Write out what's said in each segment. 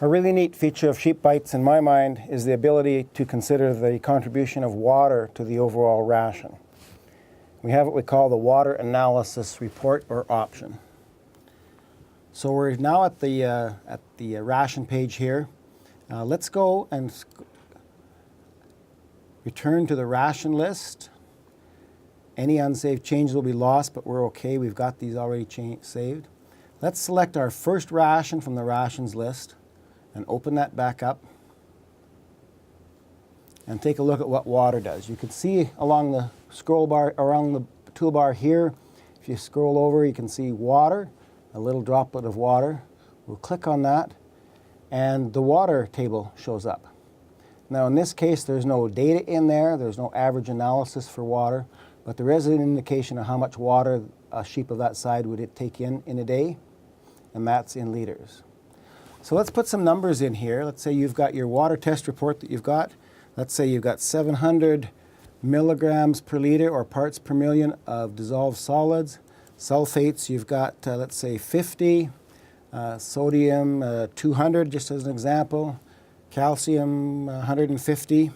A really neat feature of SheepBytes in my mind is the ability to consider the contribution of water to the overall ration. We have what we call the water analysis report or option. So we're now at the ration page here. Let's go and return to the ration list. Any unsaved changes will be lost, but we're okay. We've got these already saved. Let's select our first ration from the rations list and open that back up and take a look at what water does. You can see along the scroll bar, around the toolbar here, if you scroll over, you can see water, a little droplet of water. We'll click on that and the water table shows up. Now in this case, there's no data in there, there's no average analysis for water, but there is an indication of how much water a sheep of that size would it take in a day, and that's in liters. So let's put some numbers in here. Let's say you've got your water test report that you've got. Let's say you've got 700 milligrams per liter or parts per million of dissolved solids. Sulfates, you've got, let's say 50. Sodium, 200, just as an example. Calcium, 150.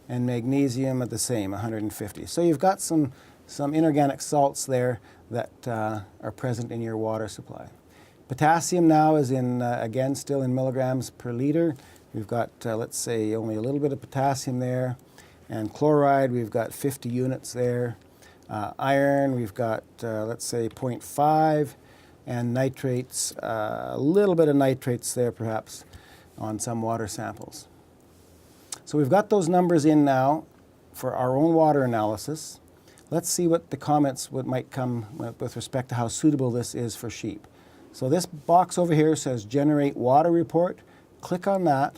And magnesium at the same, 150. So you've got some inorganic salts there that are present in your water supply. Potassium now is in, again, still in milligrams per liter. We've got, let's say, only a little bit of potassium there. And chloride, we've got 50 units there. Iron, we've got, let's say, 0.5. And nitrates, a little bit of nitrates there, perhaps, on some water samples. So we've got those numbers in now for our own water analysis. Let's see what the comments might come with respect to how suitable this is for sheep. So this box over here says Generate Water Report. Click on that.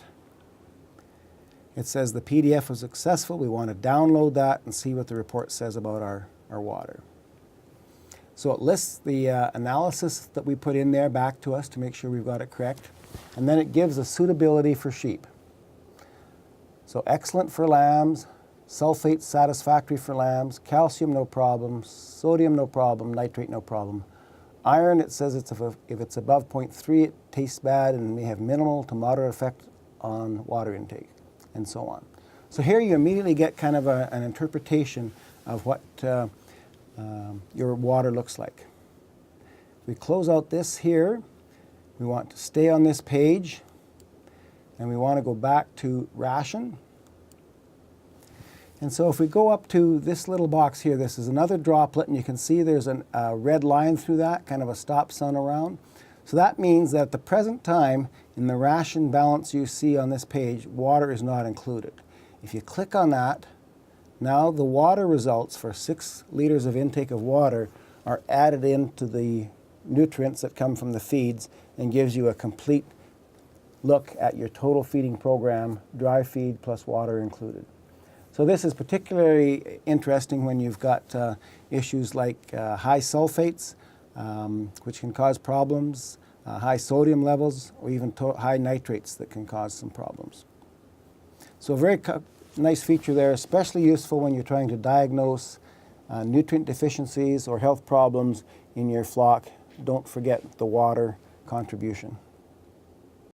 It says the PDF was successful. We want to download that and see what the report says about our water. So it lists the analysis that we put in there back to us to make sure we've got it correct. And then it gives a suitability for sheep. So excellent for lambs, sulfate satisfactory for lambs, calcium no problem, sodium no problem, nitrate no problem. Iron, it says if it's above 0.3, it tastes bad and may have minimal to moderate effect on water intake, and so on. So here you immediately get kind of an interpretation of what your water looks like. We close out this here. We want to stay on this page, and we want to go back to ration. And so if we go up to this little box here, this is another droplet, and you can see there's a red line through that, kind of a stop sign around. So that means that at the present time, in the ration balance you see on this page, water is not included. If you click on that, now the water results for 6 liters of intake of water are added into the nutrients that come from the feeds and gives you a complete look at your total feeding program, dry feed plus water included. So this is particularly interesting when you've got issues like high sulfates, which can cause problems, high sodium levels, or even high nitrates that can cause some problems. So a very nice feature there, especially useful when you're trying to diagnose nutrient deficiencies or health problems in your flock. Don't forget the water contribution.